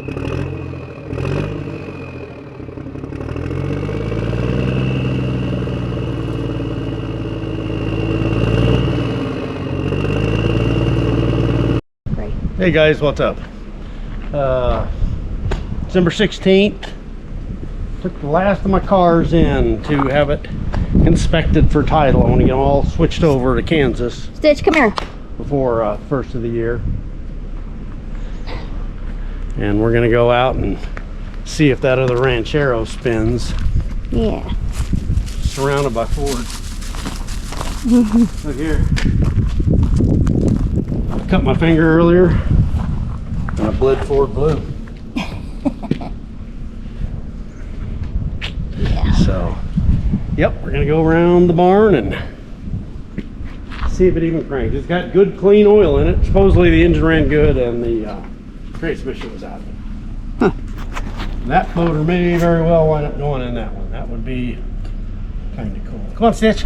Hey guys, what's up? December 16th. Took the last of my cars in to have it inspected for title. I want to get them all switched over to Kansas. Stitch, come here. Before first of the year. And we're going to go out and see if that other ranchero spins. Yeah. Surrounded by Ford. Look here. I cut my finger earlier and I bled Ford blue. Yeah. So, yep, we're gonna go around the barn and see if it even cranks. It's got good clean oil in it. Supposedly the engine ran good and the transmission was out. Huh. That motor may very well wind up going in that one. That would be kind of cool. Come on, Stitch.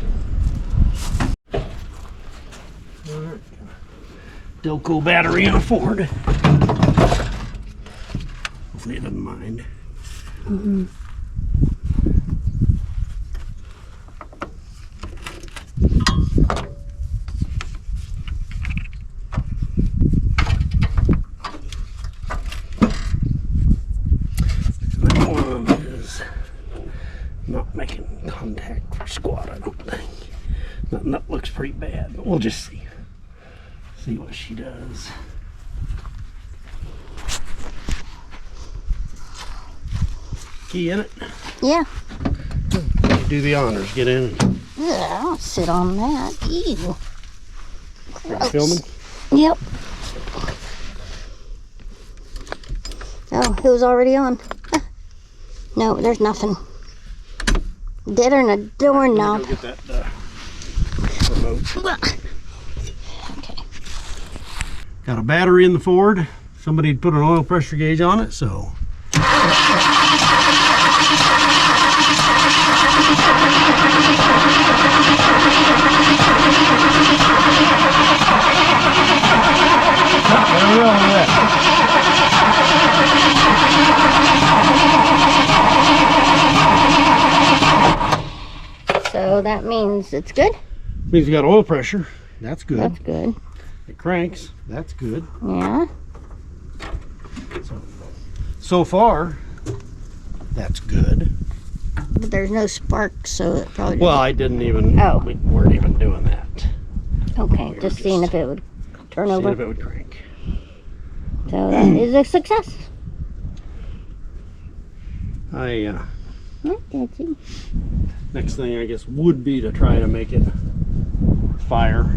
Delco battery in a Ford. Hopefully it doesn't mind. Mm-hmm. That one is not making contact for squat, I don't think. That looks pretty bad, but we'll just see. See what she does. Key in it? Yeah. Do the honors. Get in. Yeah, I don't sit on that. Ew. Are you filming? Yep. Oh, it was already on. No, there's nothing. Deader than a doorknob. Go get that remote. Okay. Got a battery in the Ford. Somebody put an oil pressure gauge on it, so. There we go, look at that. So that means it's good? Means you got oil pressure. That's good. That's good. It cranks. That's good. Yeah. So far, that's good. But there's no spark, so it probably Well, I didn't even, Oh. we weren't even doing that. Okay, we were just seeing if it would turn Seeing over. if it would crank. So that is a success. That's it. Next thing I guess would be to try to make it fire.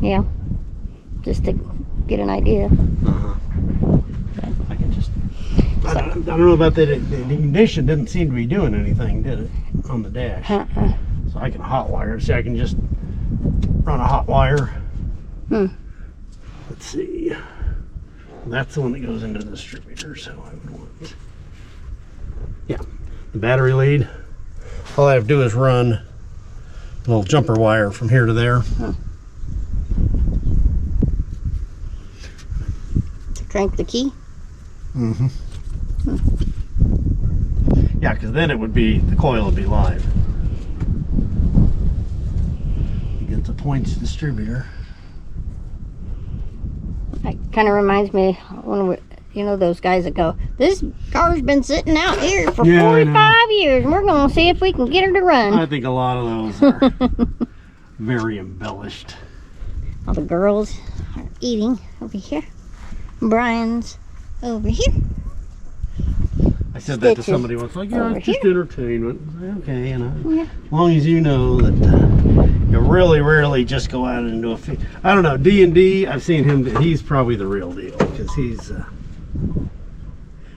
Yeah. Just to get an idea. I can just, I don't know about that. The ignition didn't seem to be doing anything, did it, on the dash? So I can hot wire. See, I can just run a hot wire. Let's see. That's the one that goes into the distributor, so I would want. Yeah, the battery lead. All I have to do is run a little jumper wire from here to there. To crank the key? Yeah, because then it would be, the coil would be live. You get the points distributor. That kind of reminds me when we, you know, those guys that go, this car's been sitting out here for 45 years and we're going to see if we can get her to run. I think a lot of those are very embellished. All the girls are eating over here. Brian's over here. I said that to somebody once, like, yeah, it's just entertainment. Okay, you know, Yeah. as long as you know that you really rarely just go out and do a feed. I don't know, D&D, I've seen him, he's probably the real deal, because he's,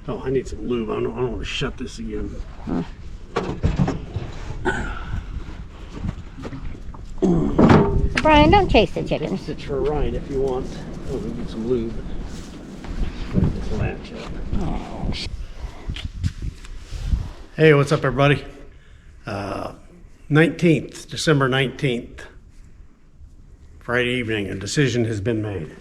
oh, I need some lube. I don't want to shut this again. Brian, don't chase the chickens. Sit to her right if you want. Oh, we need some lube. Put this latch up. Hey, what's up, everybody? 19th, December 19th, Friday evening, a decision has been made.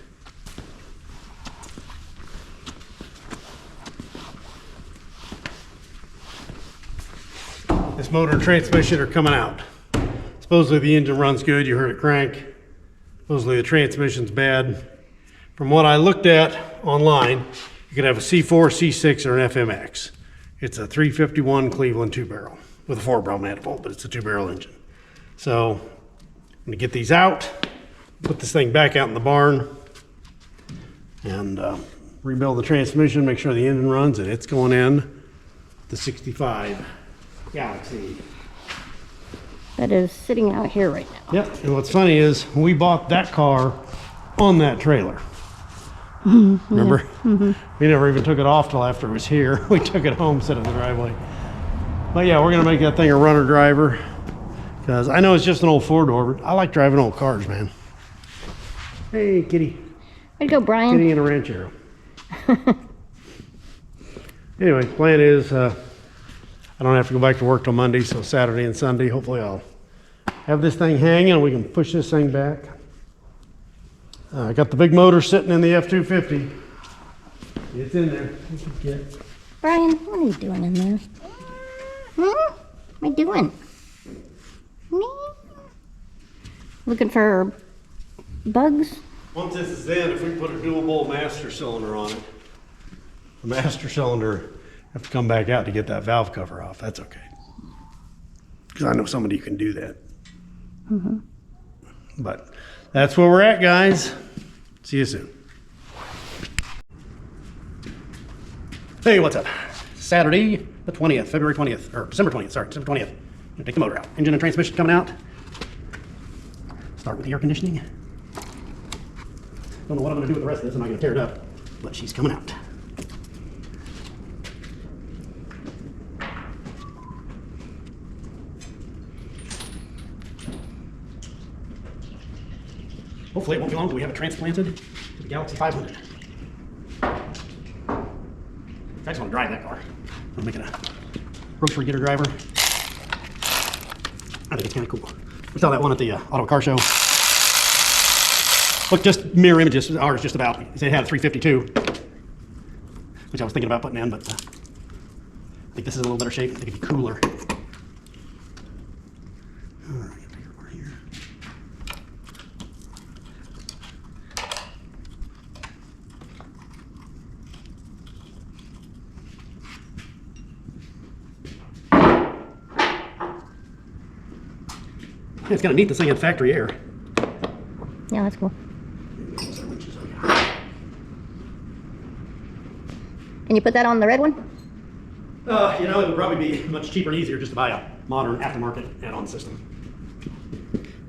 This motor and transmission are coming out. Supposedly the engine runs good, you heard it crank. Supposedly the transmission's bad. From what I looked at online, you could have a C4, C6, or an FMX. It's a 351 Cleveland 2-barrel with a 4-barrel manifold, but it's a 2-barrel engine. So I'm gonna get these out, put this thing back out in the barn, and rebuild the transmission, make sure the engine runs, and it's going in the 65 Galaxie. That is sitting out here right now. Yep, and what's funny is we bought that car on that trailer. Remember? Mm-hmm. We never even took it off till after it was here. We took it home, set it in the driveway. But yeah, we're gonna make that thing a runner driver, because I know it's just an old Ford door, but I like driving old cars, man. Hey, kitty. Way to go, Brian. Kitty and a ranchero. Anyway, plan is I don't have to go back to work till Monday, so Saturday and Sunday, hopefully I'll have this thing hanging and we can push this thing back. I got the big motor sitting in the F-250. It's in there. Brian, what are you doing in there? What are you doing? Looking for bugs? Once this is in, if we put a dual bowl master cylinder on it, the master cylinder have to come back out to get that valve cover off. That's okay. Because I know somebody who can do that. Mm-hmm. But that's where we're at, guys. See you soon. Hey, what's up? Saturday the 20th, February 20th, or December 20th, sorry, December 20th. I'm gonna take the motor out. Engine and transmission coming out. Start with the air conditioning. Don't know what I'm gonna do with the rest of this. I'm not gonna tear it up, but she's coming out. Hopefully it won't be long till we have it transplanted to the Galaxie 500. I just want to drive that car. I'm making a grocery getter driver. I think it's kind of cool. We saw that one at the auto car show. Look, just mirror images. Ours just about. It had a 352, which I was thinking about putting in, but I think this is a little better shape. I think it'd be cooler. All right, over here. Yeah, it's kind of neat this thing had factory air. Yeah, that's cool. Can you put that on the red one? You know, it would probably be much cheaper and easier just to buy a modern aftermarket add-on system.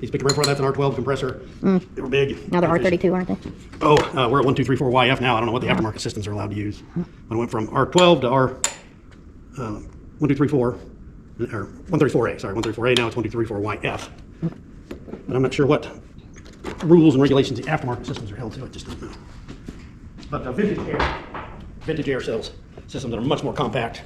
These picture before that's an R12 compressor. They were big. Now they're R32, aren't they? Oh, we're at 1234 YF now. I don't know what the aftermarket systems are allowed to use. I went from R12 to R1234, or 134A. Sorry, 134A. Now it's 1234 YF. But I'm not sure what rules and regulations the aftermarket systems are held to. I just don't know. But vintage air cells systems that are much more compact.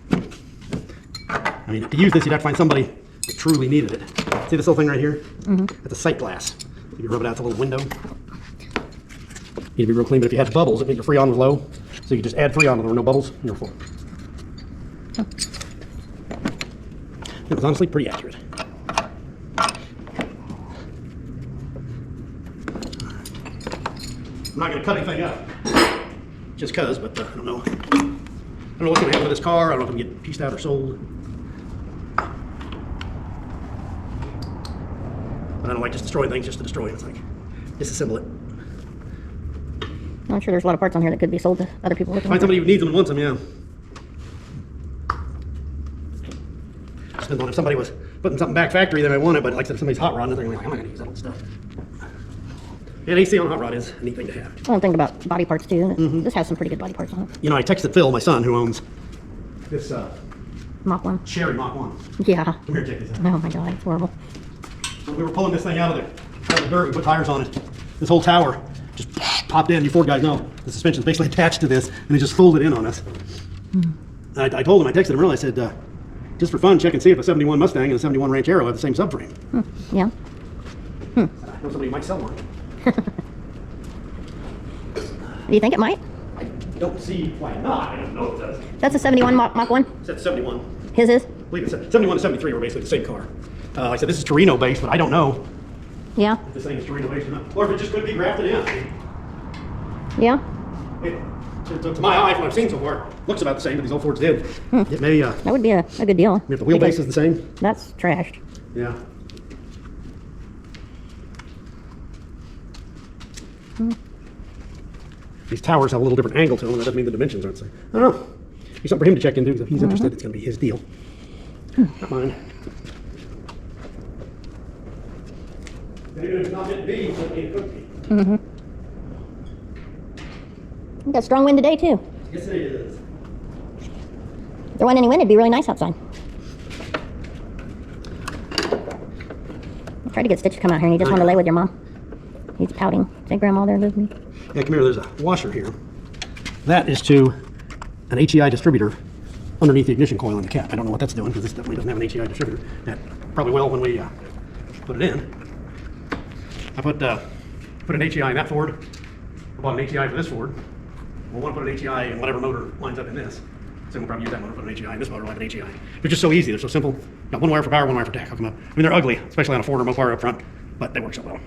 I mean, to use this, you'd have to find somebody that truly needed it. See this little thing right here? Mm-hmm. That's a sight glass. If you rub it out, it's a little window. Need to be real clean, but if you had bubbles, it means your Freon was low. So you could just add Freon when there were no bubbles, and you're full. Huh. It was honestly pretty accurate. I'm not going to cut anything up, just cause, but I don't know. I don't know what's going to happen with this car. I don't know if it'll get pieced out or sold. But I don't like just destroying things just to destroy it. It's like, disassemble it. I'm sure there's a lot of parts on here that could be sold to other people. Find somebody who needs them and wants them, yeah. Depends on if somebody was putting something back factory, they might want it, but like I said, if somebody's hot rod, they're like, I'm not going to use that old stuff. And AC on a hot rod is a neat thing to have. I don't think about body parts too. Mm-hmm. This has some pretty good body parts on it. You know, I texted Phil, my son, who owns this Mach 1. Sherry Mach 1. Yeah. Come here, check this out. Oh my God, it's horrible. When we were pulling this thing out of the dirt, we put tires on it. This whole tower just popped in. You Ford guys know the suspension is basically attached to this, and it just folded in on us. I told him, I texted him earlier, I said, just for fun, check and see if a 71 Mustang and a 71 Ranchero have the same subframe. Yeah. I know somebody who might sell one. Do you think it might? don't see why not. I don't know it does. That's a 71 Mach 1? It's 71. His is? I believe it's 71 and 73 were basically the same car. Like I said, this is Torino based, but I don't know Yeah. if this thing is Torino based or not. Or if it just could be grafted in. Yeah. To my eye, from what I've seen so far, looks about the same, but these old Fords did. It may, That would be a good deal. if the wheelbase is the same. That's trashed. Yeah. These towers have a little different angle to them, and that doesn't mean the dimensions aren't the same. I don't know. Be something for him to check into, because if he's interested, it's going to be his deal. Not mine. Maybe it's not meant to be, it could be. We got strong wind today, too. Yes, it is. If there wasn't any wind, it'd be really nice outside. I tried to get Stitch to come out here, and he just wanted to lay with your mom. He's pouting. Say, Grandma, there lives me. Yeah, come here, there's a washer here. That is to an HEI distributor underneath the ignition coil in the cap. I don't know what that's doing, because this definitely doesn't have an HEI distributor. That probably will when we put it in. I put an HEI in that Ford. I bought an HEI for this Ford. We'll want to put an HEI in whatever motor lines up in this. So we'll probably use that motor, put an HEI in this motor, like an HEI. They're just so easy, they're so simple. Got one wire for power, one wire for tach. Hook them up. I mean, they're ugly, especially on a Ford or Mopar up front, but they work so well.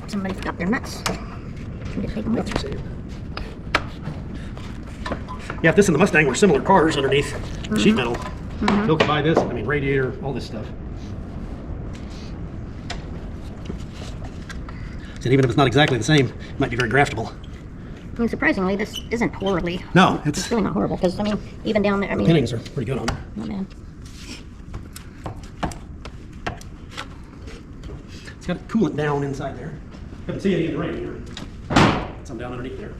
Somebody forgot their nuts. Yeah, if this and the Mustang were similar cars underneath sheet metal, Bill could buy this. I mean, radiator, all this stuff. And even if it's not exactly the same, it might be very graftable. I mean, surprisingly, this isn't horribly. No, It's really not horrible, because, I mean, even down there, I mean. Pinnings are pretty good on it. Not bad. It's got coolant down inside there. Couldn't see any in the radiator. Some down underneath there.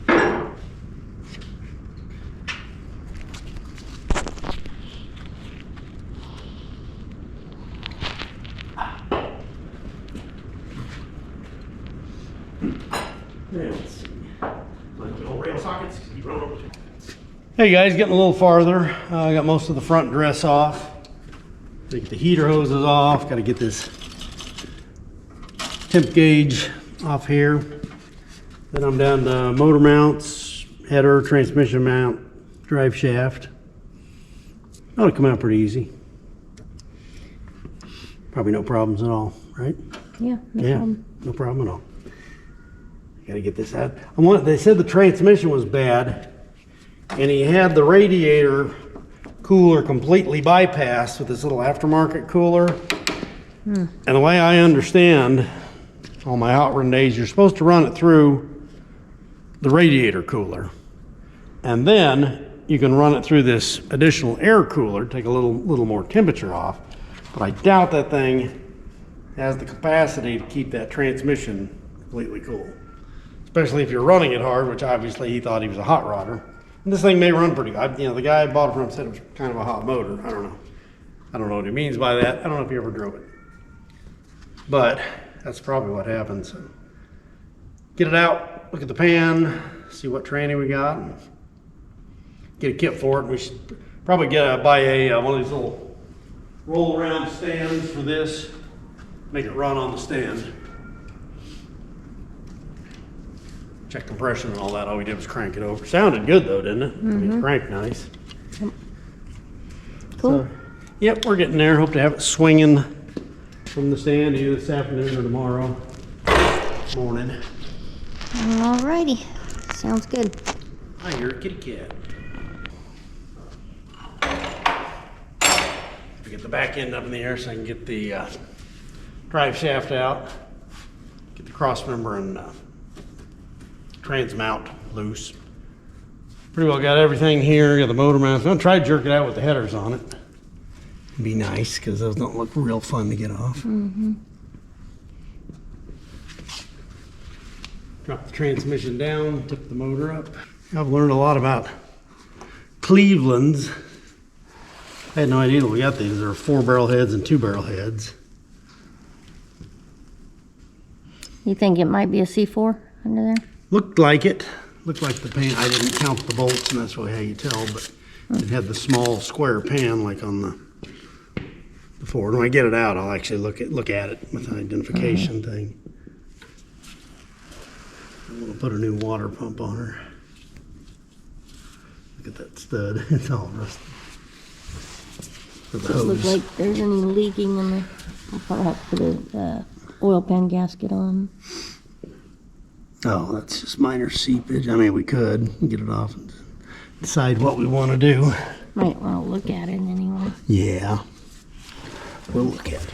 Hey guys, getting a little farther. I got most of the front dress off. Gotta get the heater hoses off. Got to get this temp gauge off here. Then I'm down to motor mounts, header, transmission mount, drive shaft. Ought to come out pretty easy. Probably no problems at all, right? Yeah, no problem. No problem at all. Got to get this out. They said the transmission was bad, and he had the radiator cooler completely bypassed with this little aftermarket cooler. And the way I understand, all my hot run days, you're supposed to run it through the radiator cooler, and then you can run it through this additional air cooler, take a little more temperature off. But I doubt that thing has the capacity to keep that transmission completely cool, especially if you're running it hard, which obviously he thought he was a hot rodder. And this thing may run pretty good. You know, the guy I bought it from said it was kind of a hot motor. I don't know. I don't know what he means by that. I don't know if he ever drove it. But that's probably what happened. So get it out, look at the pan, see what tranny we got, and get a kit for it. We should probably buy one of these little roll around stands for this, make it run on the stand. Check compression and all that. All we did was crank it over. Sounded good though, didn't it? I mean, it cranked nice. Cool. So, yep, we're getting there. Hope to have it swinging from the stand either this afternoon or tomorrow morning. Alrighty. Sounds good. I hear a kitty cat. Get the back end up in the air so I can get the drive shaft out, get the cross member and trans mount loose. Pretty well got everything here. Got the motor mounts. I'm gonna try to jerk it out with the headers on it. It'd be nice because those don't look real fun to get off. Drop the transmission down, tip the motor up. I've learned a lot about Cleavlands. I had no idea that we got these. There are 4 barrel heads and 2 barrel heads. You think it might be a C4 under there? Looked like it. Looked like the pan. I didn't count the bolts, and that's really how you tell, but it had the small square pan like on the Ford. When I get it out, I'll actually look at it with an identification thing. I'm gonna put a new water pump on her. Look at that stud. It's all rusty. For the Doesn't look hose. like there's any leaking in the. I'll probably have to put a oil pan gasket on. Oh, that's just minor seepage. I mean, we could get it off and decide what we want to do. Might want to look at it anyway. Yeah. We'll look at it.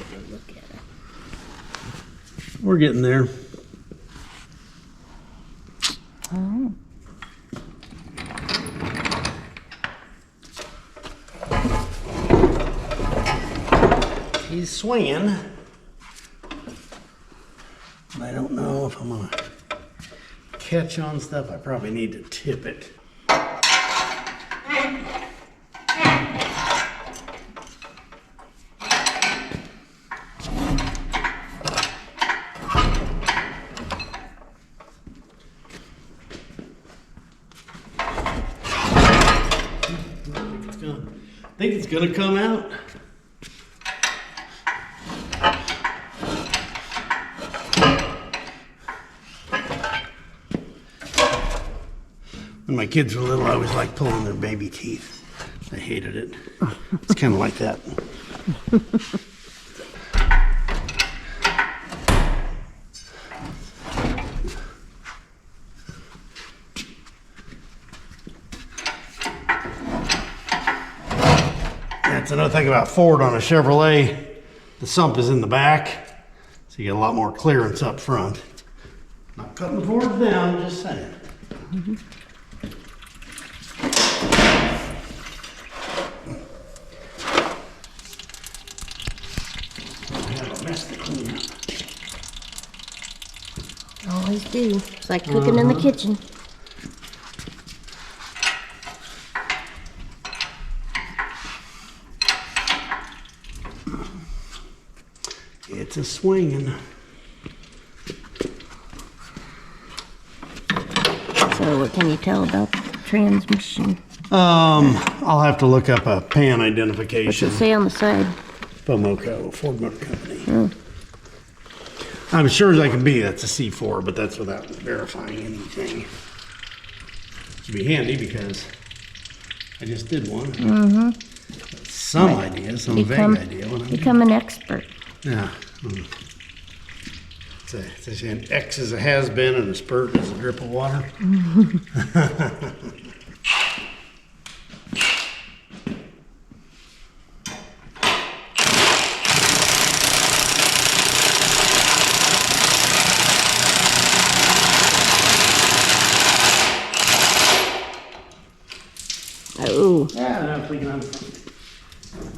We're getting there. Oh. He's swinging. I don't know if I'm gonna catch on stuff. I probably need to tip it. I think it's gonna come out. When my kids were little, I always liked pulling their baby teeth. I hated it. It's kind of like that. That's another thing about Ford on a Chevrolet. The sump is in the back, so you get a lot more clearance up front. Not cutting the Ford down, just saying. I have a mess to clean up. Always do. It's like cooking in the kitchen. It's a swinging. So what can you tell about the transmission? I'll have to look up a pan What's identification. it say on the side? FOMOCO, Ford Motor Company. I'm as sure as I can be that's a C4, but that's without verifying anything. Should be handy because I just did one. Some idea, some Become- vague idea. What I'm Become an expert. Yeah. They say an X is a has-been and a spurt is a drip of water. Oh, Yeah, I'm thinking I'm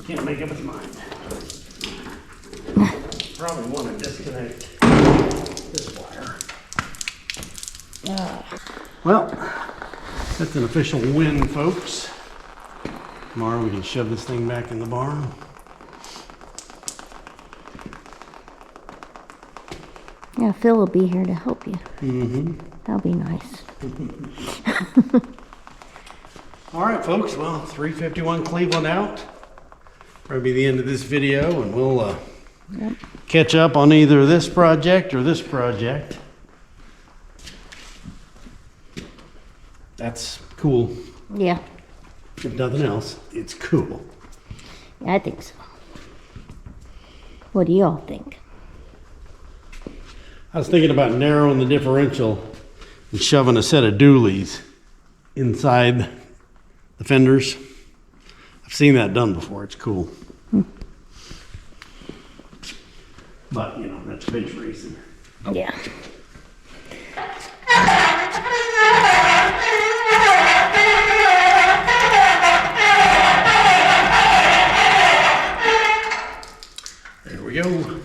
can't make up his mind. Probably want to disconnect this wire. Well, that's an official win, folks. Tomorrow we can shove this thing back in the barn. yeah, Phil will be here to help you. Mm-hmm. That'll be nice. All right, folks. Well, 351 Cleveland out. Probably be the end of this video, and we'll catch up on either this project or this project. That's cool. Yeah, If nothing else, it's cool. I think so. What do y'all think? I was thinking about narrowing the differential and shoving a set of dualies inside the fenders. I've seen that done before. It's cool. But, you know, that's bench racing. Yeah. There we go.